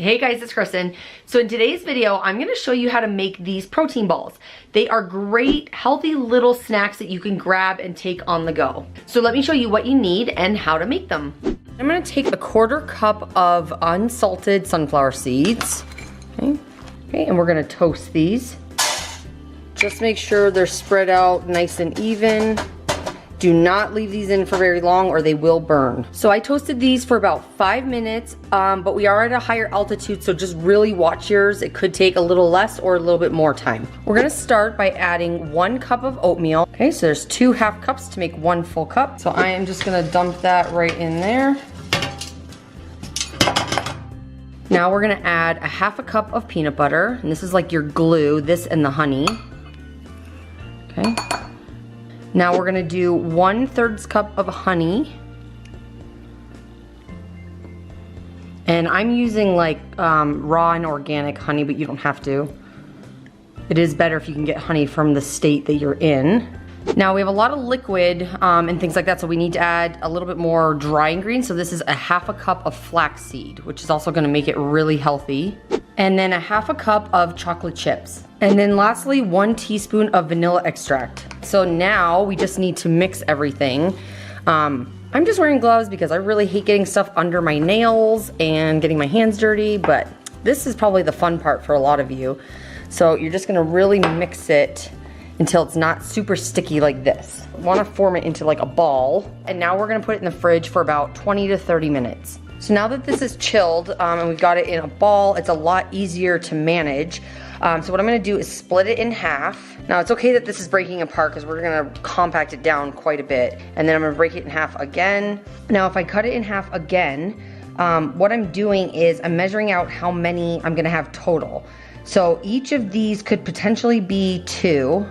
Hey guys, it's Kristen. So in today's video, I'm gonna show you how to make these protein balls. They are great, healthy little snacks that you can grab and take on the go. So let me show you what you need and how to make them. I'm gonna take a 1/4 cup of unsalted sunflower seeds. Okay, and we're gonna toast these. Just make sure they're spread out nice and even. Do not leave these in for very long or they will burn. So I toasted these for about 5 minutes, but we are at a higher altitude, so just really watch yours. It could take a little less or a little bit more time. We're gonna start by adding 1 cup of oatmeal. Okay, so there's 2 half cups to make 1 full cup. So I am just gonna dump that right in there. Now we're gonna add a 1/2 cup of peanut butter, and this is like your glue, this and the honey. Okay. Now we're gonna do 1/3 cup of honey. And I'm using like raw and organic honey, but you don't have to. It is better if you can get honey from the state that you're in. Now we have a lot of liquid and things like that, so we need to add a little bit more dry ingredients. So this is a 1/2 cup of flax seed, which is also gonna make it really healthy. And then a 1/2 cup of chocolate chips. And then lastly, 1 teaspoon of vanilla extract. So now we just need to mix everything. I'm just wearing gloves because I really hate getting stuff under my nails and getting my hands dirty, but this is probably the fun part for a lot of you. So you're just gonna really mix it until it's not super sticky like this. You wanna form it into like a ball. And now we're gonna put it in the fridge for about 20 to 30 minutes. So now that this is chilled and we've got it in a ball, it's a lot easier to manage. So what I'm gonna do is split it in half. Now it's okay that this is breaking apart because we're gonna compact it down quite a bit. And then I'm gonna break it in half again. Now if I cut it in half again, what I'm doing is I'm measuring out how many I'm gonna have total. So each of these could potentially be 2,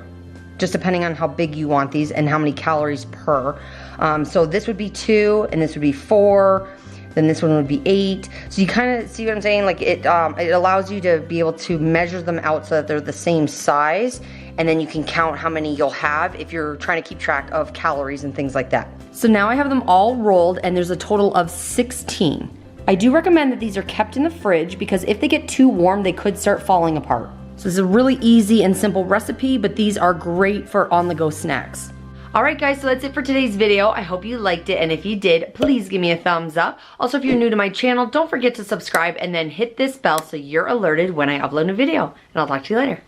just depending on how big you want these and how many calories per. So this would be 2 and this would be 4. Then this one would be 8. So you kind of see what I'm saying? Like it allows you to be able to measure them out so that they're the same size, and then you can count how many you'll have if you're trying to keep track of calories and things like that. So now I have them all rolled and there's a total of 16. I do recommend that these are kept in the fridge because if they get too warm, they could start falling apart. So this is a really easy and simple recipe, but these are great for on-the-go snacks. Alright guys, so that's it for today's video. I hope you liked it, and if you did, please give me a thumbs up. Also, if you're new to my channel, don't forget to subscribe and then hit this bell so you're alerted when I upload a video. And I'll talk to you later.